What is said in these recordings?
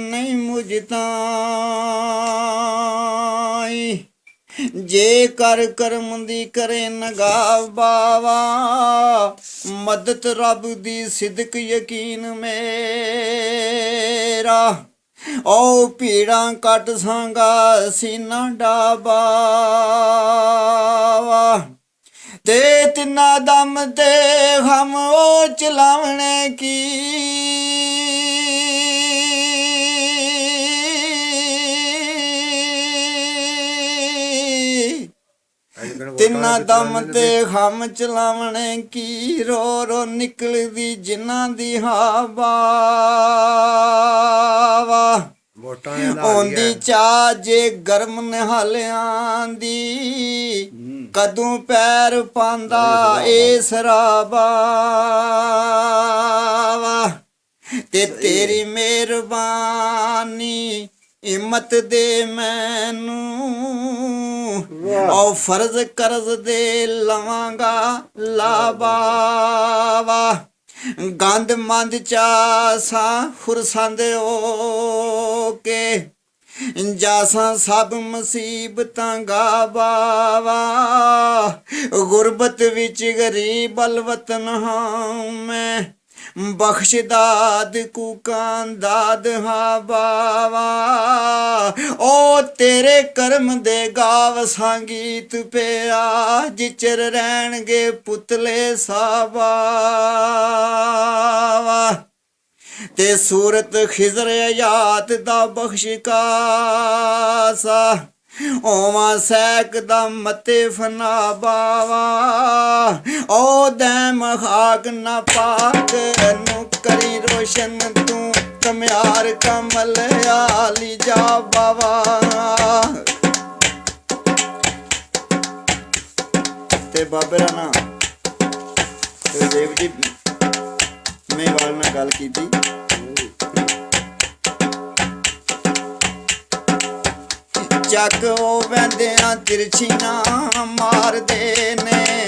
नहीं मुझता जे कर करम दी करे नगाव बावा मदद रब दी सिदक यकीन मेरा ओ पीड़ा कट सांगा सीना डाबावा ते तिना दम ते हम ओ चलावने की तिना दम ते हम चलावने की रो रो निकलदी जिन्ना दी हवा ओंदी चा जे गर्म निहालियां दी कदों पैर पांदा ए सराबा ते तेरी मेहरबानी हिम्मत दे मैनू और फर्ज कर्ज दे लवांगा लाबावा गंद मंद चासा खुरसंद ओ के जासा सब मुसीबतां गाबावा गुरबत विच गरीब अलवतन हां मैं बख्श दाद कुकान दाद हा बावा ओ तेरे कर्म दे गाव संगीत पिया जिचर रहणगे पुतले साबा ते सूरत खिजर यात दा बख्श कासा ओवा सैक दा मते फना बावा ओ दैम खाक न पाक नु करी रोशन तू कम्यार कमल आली जा बावा ते बाबे रा ना ते देव जी मैं वाल ना गल कीती ਚੱਕ ਉਹ ਵੈਂਦਿਆਂ ਤਿਰਛੀਆਂ ਮਾਰਦੇ ਨੇ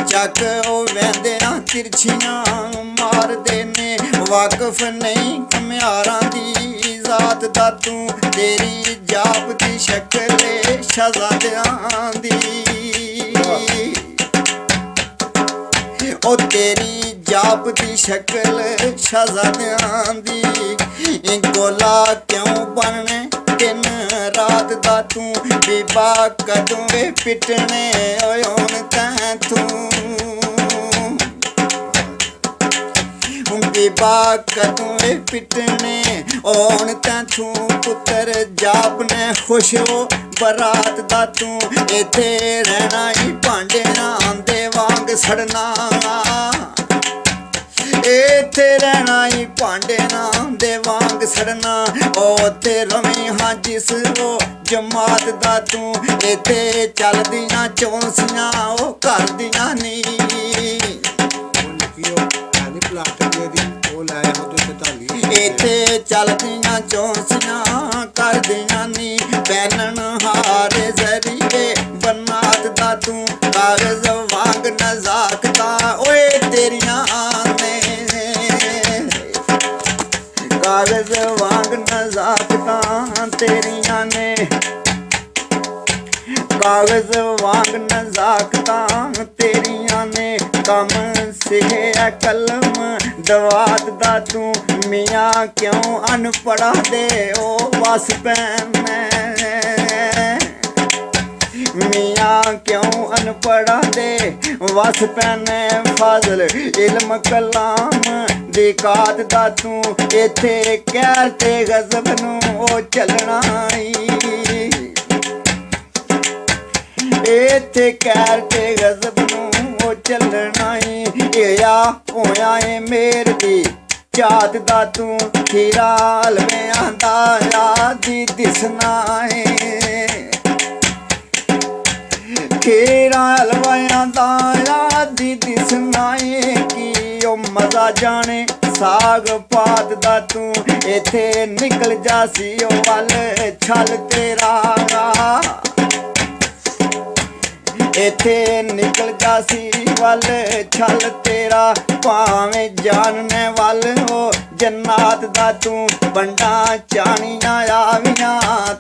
ਚੱਕ ਉਹ ਵੈਂਦਿਆਂ ਤਿਰਛੀਆਂ ਮਾਰਦੇ ਨੇ ਵਾਕਫ ਨਹੀਂ ਘੁਮਿਆਰਾਂ ਦੀ ਜ਼ਾਤ ਦਾ ਤੂੰ ਤੇਰੀ ਜਾਪ ਦੀ ਸ਼ਕਲ ਸ਼ਹਜ਼ਾਦਿਆਂ ਦੀ ਉਹ ਤੇਰੀ ਜਾਪ ਦੀ ਸ਼ਕਲ ਸ਼ਹਜ਼ਾਦਿਆਂ ਦੀ ਗੋਲਾ ਕਿਉਂ ਬਣਨੇ दिन रात दा तू बीबा कदों वे पिटने ओए हुण तैं तू बीबा कदों वे पिटने हुण तैं तू पुत्तर जाप ने खुश हो बरात दा तू इत्थे रहना ही भांडे नां दे वांग सड़ना इत्थे रहना ही भांडे नां दे वांग सड़ना ओ ते रवी हां जिस वो जमात दा तू इत्थे चलदियां चौंसियां ओ घर दियां नी इत्थे चलदियां चौंसियां घर दियां नी पैनन हारे जरिए बनात दा तू कागज वांग नजाकता ओए तेरियां कागज वांग नजाकतां तेरियां ने कागज वांग नजाकतां तेरियां ने कम सिखे कलम दवात दा तू मियाँ क्यों अनपढ़ा दे ओ वस पैने मियाँ क्यों अनपढ़ा दे वस पैने फाजल इल्म कलाम दिकात दा तू इत्थे कहर ते गजब नू ओ चलना इत्थे कहर ते गजब नू ओ चलना या होया ए मेर दी जात दा तू खीरा हलवियां दा यादी दिसना खीरा हलवियां दा यादी दिसना की ओ मजा जाने साग पात दा तू इत्थे निकल जासी ओ वल छल तेरा इथे निकल जासी वल छल तेरा भावें जानने वल हो जन्नात दा तू बंडा चाणियां आवियां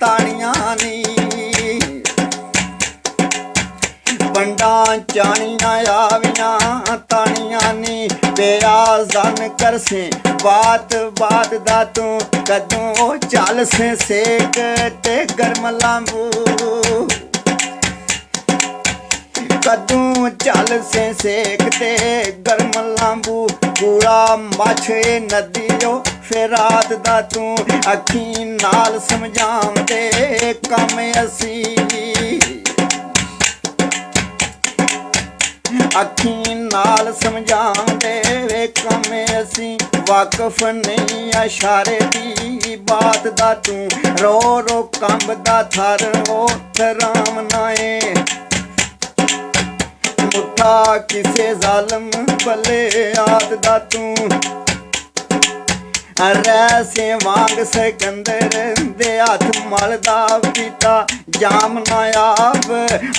ताणियां नी बंडा चाणियां आवियां ताणियां नी तेरा जन कर से बात बात दा तू कदों चल से सेक ते गर्म लांबू कदों चल से सेकते गर्म लांबू कूड़ा मछे नदियो फिर रात दा तू अखी नाल समझांदे कम असी अखी नाल समझांदे कम असी वाकफ नहीं इशारे दी बात दा तू रो रो कंबदा थर ओ राम नाए मुठा किसे जालम भले याद दा तू रैसे वांग सिकंदर दे हथ मलदा पीता जाम नायाब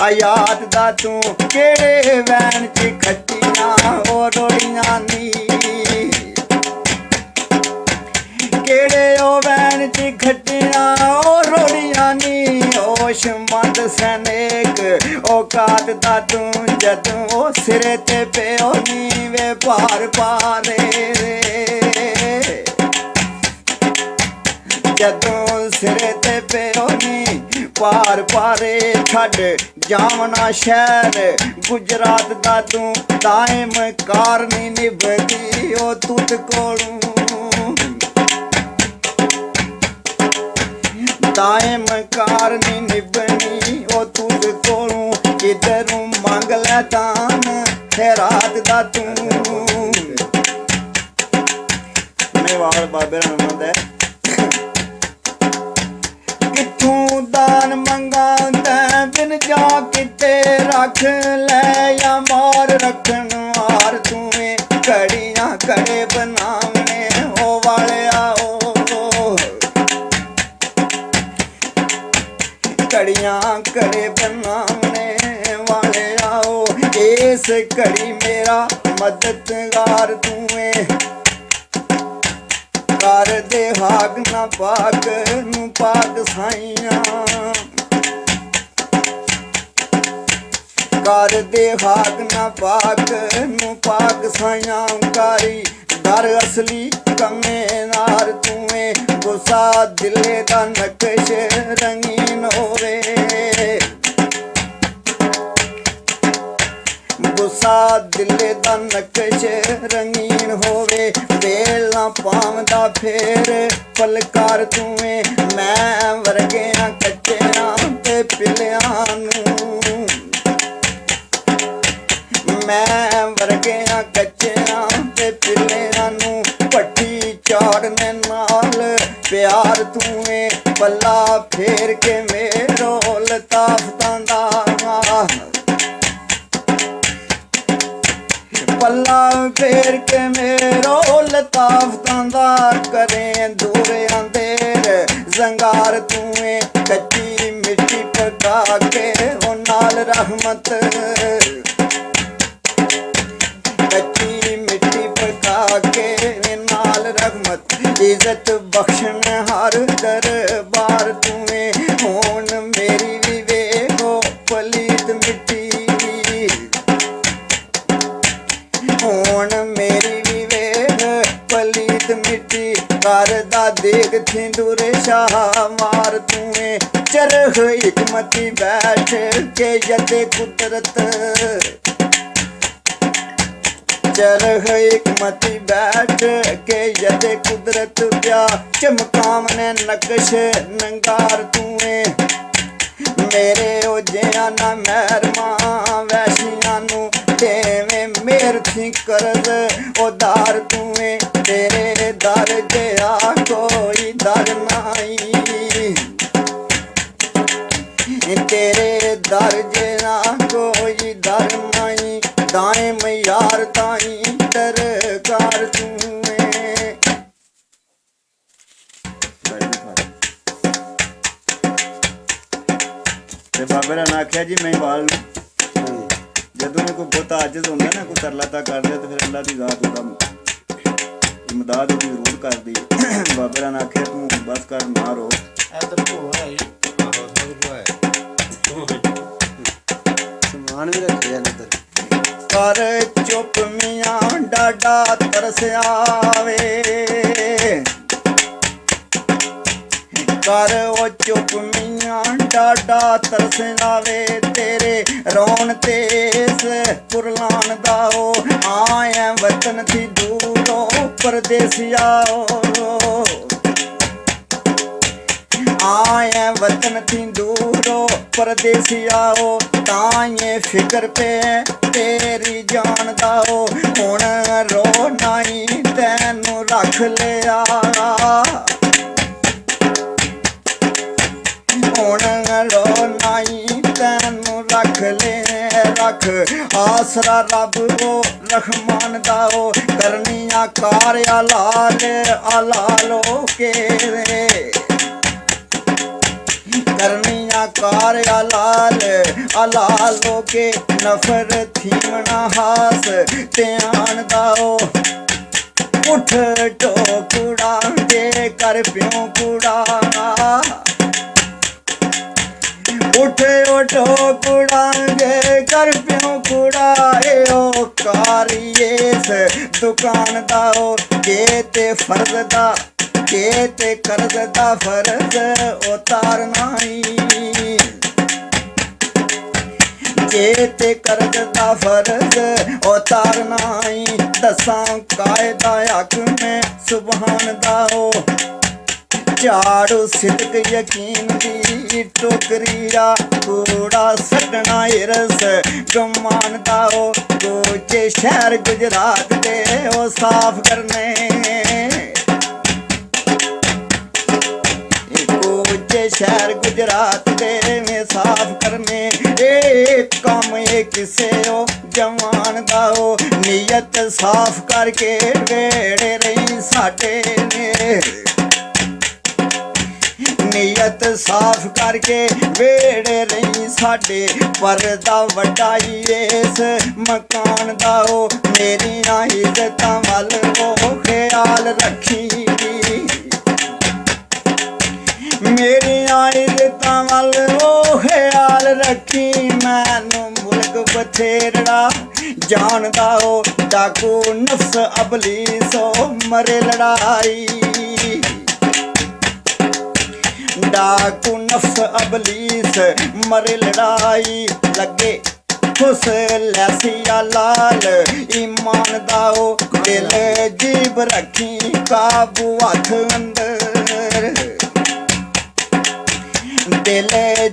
आयाद दा तू केड़े वैन च खट्टियां ओ रोड़ियां नी केड़े ओ वैन च खट्टियां ओ रोड़ियां नी होशमंद सैनिक औकात दा तू जदों ओ सिरे ते पियो नी वे पार पारे जदों सिरे ते पियो नी पार पारे छड़ जावना शहर गुजरात दा तू दायम कार नी निभदी ओ तुत कोलू दायम कार नी निभनी ओ तुत कोलू इधरों मंग लै दान खैरात दा तू मेवाड़ बाबे रहमत है किथों दान मंगा बिन जा किते रख ले या मार रखन हार तूए घड़ियां घड़े बनावने हो वाले आओ घड़ियां घड़े बनावने वाले आओ इस घड़ी मेरा मददगार तूए कर दे हाग ना पाक नू पाक साइयां कर दे हाग ना पाक नू पाक साइयां कारी दर असली कमे नार तूए गुस्सा दिले दा नकश रंगीन होवे गुस्सा दिले दा नकश रंगीन होवे वेल ना पावदा फेर पलकार तूए मैं वर्गियां कच्चियां ते पिलियां नू मैं वर्गियां कच्चियां ते पिलियां नू भट्ठी चाड़ने नाल प्यार तूए पल्ला फेर के मेरो लताफतां दा पल्ला फेर के मेरो लताफतां दा करें दूर अंधेर जंगार तूए कच्ची मिट्टी पका के ओ नाल रहमत कच्ची मिट्टी पका के नाल रहमत इज्जत बख्शन हर दरबार तूए होन मेरी भी वेखो पलीत मिट्टी होन मेरी भी वेख पलीत मिट्टी कर दा देख थिंदुरे शाह मार तूए चरख हिकमती बैठ के यते कुदरत चरख हिकमती बैठ के यते कुदरत प्या चमकावने नकश नंगार तूए मेरे ओ जिया ना महरमा वैशियां नू देवें मेर थी करज उदार तूए तेरे दर जया कोई दर नाई तेरे दर जया कोई दर नाई दाएम यार ताई दरकार तूए ते बाबे ने आख्या जी मैं वाल ਜਦੋਂ ਵੀ ਕੋਈ ਬਹੁਤਾ ਆਜਜ਼ ਹੁੰਦਾ ਨਾ, ਕੋਈ ਤਰਲਾਤਾ ਕਰਦੇ ਤੇ ਫਿਰ ਅੱਲਾ ਦੀ ਜ਼ਾਤ ਉਹਦਾ ਇਮਦਾਦ ਉਹਦੀ ਜ਼ਰੂਰ ਕਰਦੀ। ਬਾਬੇ ਨੇ ਆਖਿਆ ਤੂੰ ਬਸ ਕਰ, ਨਾ ਰੋ। ਸਮਾਨ ਵੀ ਰੱਖਿਆ ਨੇ ਇੱਧਰ। ਕਰ ਚੁੱਪ ਮੀਆਂ ਡਾਡਾ ਤਰਸ ਆਵੇ, ਕਰ ਉਹ ਚੁੱਪ ਮੀਆਂ ਡਾਡਾ ਤਰਸ ਆਵੇ, ਤੇਰੇ ਰੋਣ ਤੇ ਇਸ ਕੁਰਲਾਨ ਦਾ ਉਹ ਆਇਆ ਵਤਨ ਥੀ ਦੂਰੋਂ ਪਰਦੇਸੀਆ, आए वतन थी दूरो परदेसिया हो, ताए फिक्र पे तेरी जान दा हो, हुण रो नाई तैनू रख लिया, हुण रो नाई तैनू रख ले, रख आसरा रब हो रहमान दा हो, करनिया कार अलालो के करनिया कार अलालो के, नफर थीमना हास ध्यान दाओ, उठ टोकुड़ा दे कर प्यों कूड़ा, उठ टोकुड़ा दे कर प्यों कूड़ा, ओ कारी इस दुकान दाओ, के ते फर्ज दा के ते कर्ज दा फर्ज उतारना ही, के ते कर्ज दा फर्ज उतारना ही, दसां कायदा हक में सुबहान दाओ, झाड़ू सिदक यकीन दी टोकरिया, कूड़ा सटना हिरस गुमान दाओ, गोचे शहर गुजरात दे ओ साफ करने, शहर गुजरात दे में साफ करने, एक काम ये किसे हो जवान दा हो, नीयत साफ करके वेड़े रही साडे ने, नीयत साफ करके वेड़े रही साडे, परदा वटाई इस मकान दा हो, मेरी ना इज्जतां वल ओ ख्याल रखी, मेरी इज्जतां वल ओ ख्याल रखी, मैनू मुल्क बथेरड़ा जानदा हो, डाकू नफ्स अबलीस हो मरे लड़ाई, डाकू नफ्स अबलीस मरे लड़ाई, लगे खुश लैसिया लाल ईमान दाओ, दिल जीब रखी काबू हथ अंदर, दिल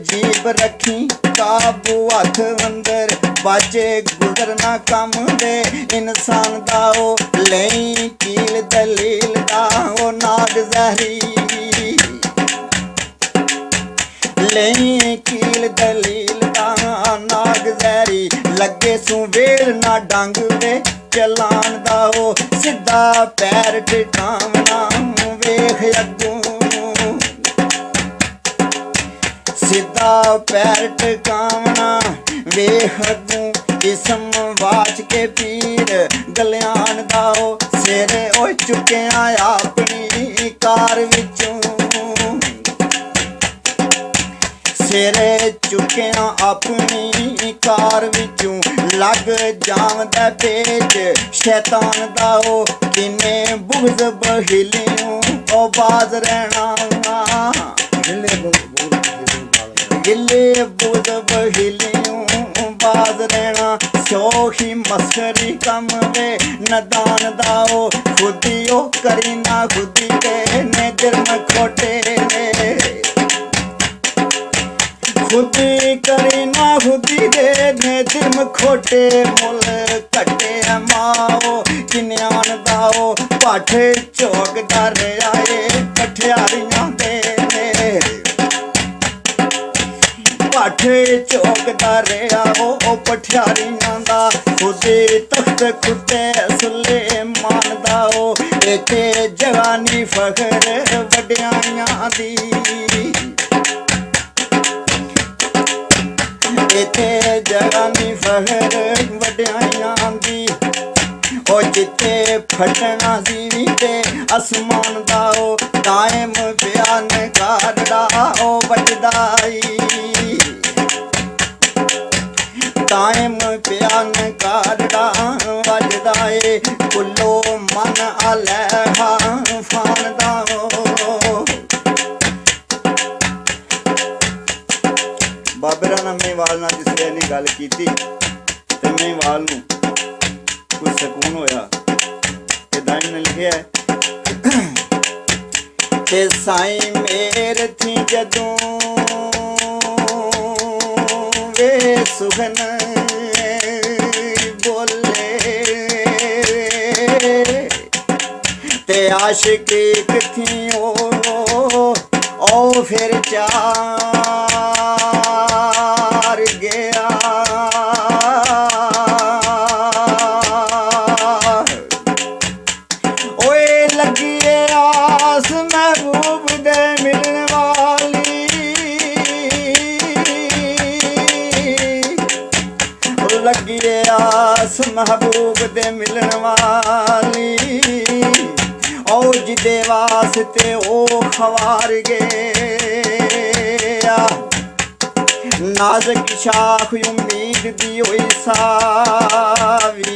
जीब रखी काबू हथ अंदर, बाजे गुजरना कम दे इंसान दाओ, लेई कील दलील दाओ नाग जहरी, लेई कील दलील दा नाग जहरी, लगे सू वेल ना डंग वे चलान दाओ, सीधा पैर टिकावना वेख अगों, सीधा पैर टिकावना वेख अगों, जिसम वाच के पीर गलियान दाओ, सिर ओ चुकिया अपनी कार विचों, सिर चुकिया अपनी कार विचों, लग जावदा पेच शैतान दाओ, किने बुग़्ज़ बहिलियों ओ बाज रहना, गिले बुग़्ज़ बहिलियों बाज रहना, शौखी मस्करी कम वे नदान दाओ, खुदी ओ करी ना खुदी के ने जुर्म खोटे ने, खुदी करी ना खुदी दे ने जुर्म खोटे, मुल कटे माओ किन्यान दाओ, पाठे चौक डर आए कठियारियां दे, पाठे चौक डर आओ ओ पठियारियां दा, खुदे तख्त खुते सुले मान दाओ, इत्थे जवानी फखर वड्याइयां दी, इथे जगह नी फखर वड्याइयां दी ओ जिथे फटना सी ते आसमान दा ओ कायम बयान काडड़ा ओ वजदाई कायम बयान काडड़ा वजदाए कुल्लो मन आले फान दा बाबे राणा मेवाल नाल जिसले ने गल कीती ते मेवाल नूं कुछ सकून होया ते दाई ने लिखिया ते साईं मेर थी जदों वे सुखन बोले ते आशिक एक थी ओ फिर चार गया ओए लगी आस महबूब दे मिलने वाली लगी आस महबूब दे मिलने वाली ओ जिदे वास्ते ओ खवार गया नाज़क शाख उम्मीद दी होई सावी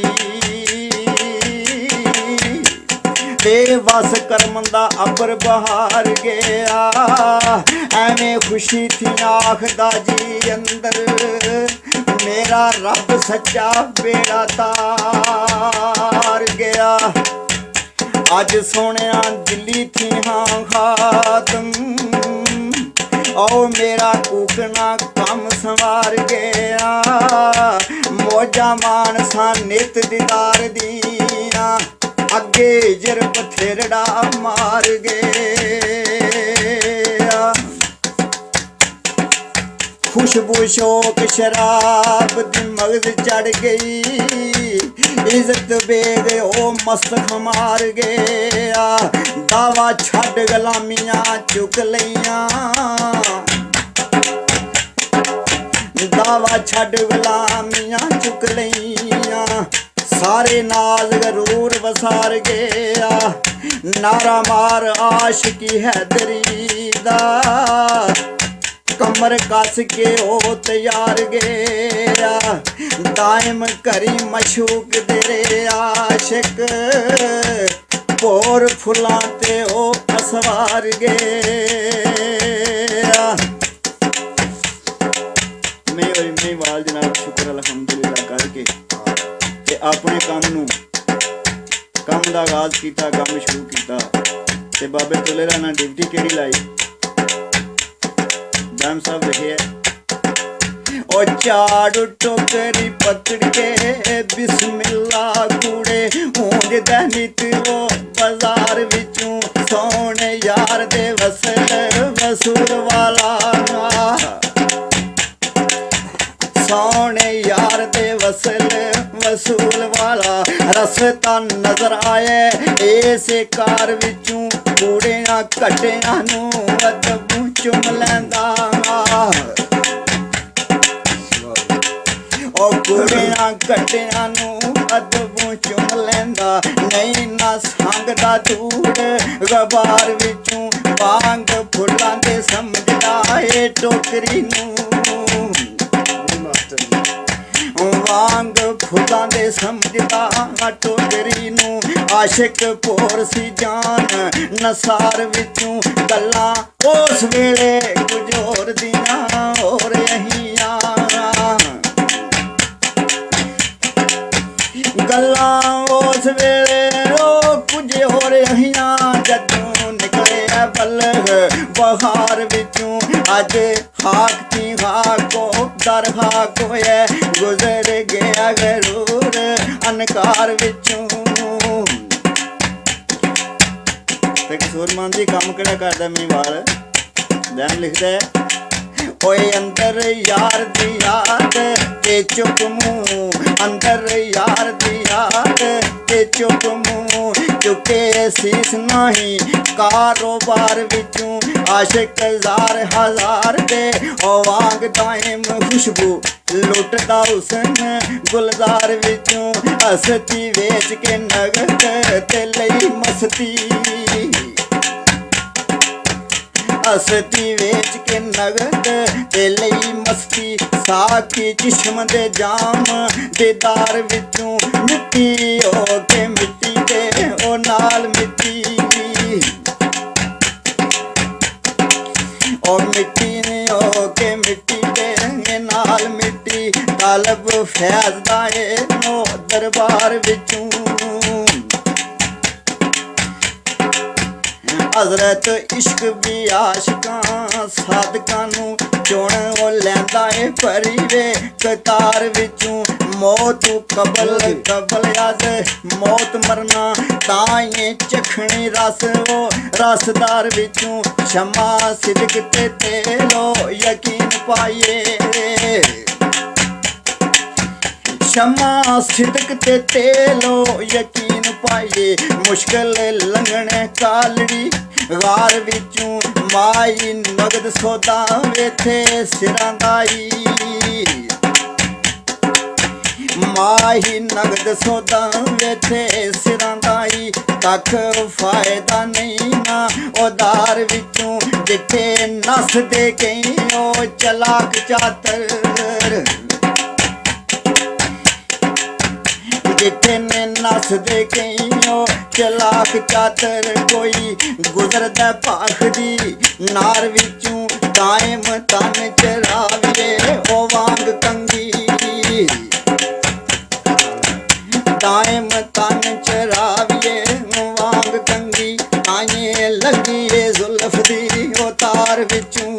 बेवस करम दा अबर बहार गया एवें खुशी थी आखदा जी अंदर मेरा रब सच्चा बेड़ा तार गया अज सोनिया दिल्ली थी हाँ खातम ओ मेरा कूकना कम संवार गया मौजा मानसा नित दीदार दिया अगे जर बथेरड़ा मार गया खुशबू शौक शराब दी मगज चढ़ गई इज्जत बेग ओ मस्त खमार गया दावा छड़ गलामियां चुक लियां दावा छड़ गलामियां चुक लियां सारे नाज गरूर वसार गया नारा मार आशिकी हैदरी दा कमर कस के ओ तैयार गया दायम करी मशूक तेरे आशिक पोर फुलां ते ओ असवार गया मेवाल जनाब शुक्र अल्हम्दुलिल्लाह करके ते अपने काम दा आगाज कीता काम शुरू कीता ते बाबे तुले राणा ड्यूटी केड़ी लाई दाम साहब लिखे ओ चाड़ू टोकरी पकड़ के बिस्मिल्लाह कूड़े ऊंज दनित ओ बाजार विचों सोने यार दे वसूल वाला सोने यार दे वसूल वाला रस्ता नजर आए ऐसे कार विचों कूड़ियां कट्टियां नूं अदबू चुम लैंदा ओ कूड़ियां कट्टियां नूं अदबू चुम लैंदा नहीं ना संगदा दूर गबार विचों वांग फुलां दे समझदा ए टोकरी नूं वांग फुलां दे समझदा टोकरी नूं आशिक पोर सी जान नसार विचों गल्लां उस वेले कुछ होर दियां होर अहियां गल्लां उस वेले कुछ होर अहियां जदों निकले बलग बहार विचों अज खाक थी खाको दर खाक होए गुजर गया गरूर अनकार विचों ते कसूरमान जी काम केड़ा करदा मेवाल दैन लिखदा है ओए अंदर यार दी याद ते चुप मुंह अंदर यार दी याद ते चुप मुंह चुके सीस नहीं कारोबार विचों आशिक हजार दे ओ वांग दाइम खुशबू लुटदा हुस्न गुलजार विचों हसती वेच के नगद ते लई मस्ती हसती वेच के नगद ते लई मस्ती साकी चिश्म दे जाम दीदार विचों मिट्टी हो के मिट्टी दे ओ नाल मिट्टी ओ मिट्टी ने हो के मिट्टी दे नाल मिट्टी तालब फैज दाए नो दरबार विचों हजरत इश्क भी आशिकां साधकां नू चुन ओ लैंदा ए भरी वे कतार विचों मौत कबल अज मौत मरना ताइए चखनी रस ओ रसदार विचों क्षमा सिदक ते तेलो यकीन पाइए क्षमा सिदक ते तेलो यकीन पाइए मुश्किल लंघने कालड़ी गार विचों माई नगद सौदा वेथे सिरां दाई माही नगद सौदा वेथे सिरां दाई कख फायदा नहीं ना उधार विचों जिथे नस दे गई ओ चलाक चातर जिथे ने नस दे गई ओ चलाक चातर कोई गुजरदा भाख दी नार विचों कायम तन चरावे ओ वांग कंगी कायम तन चरावे ओ वांग कंगी आए लगी जुल्फ दी ओ तार विचों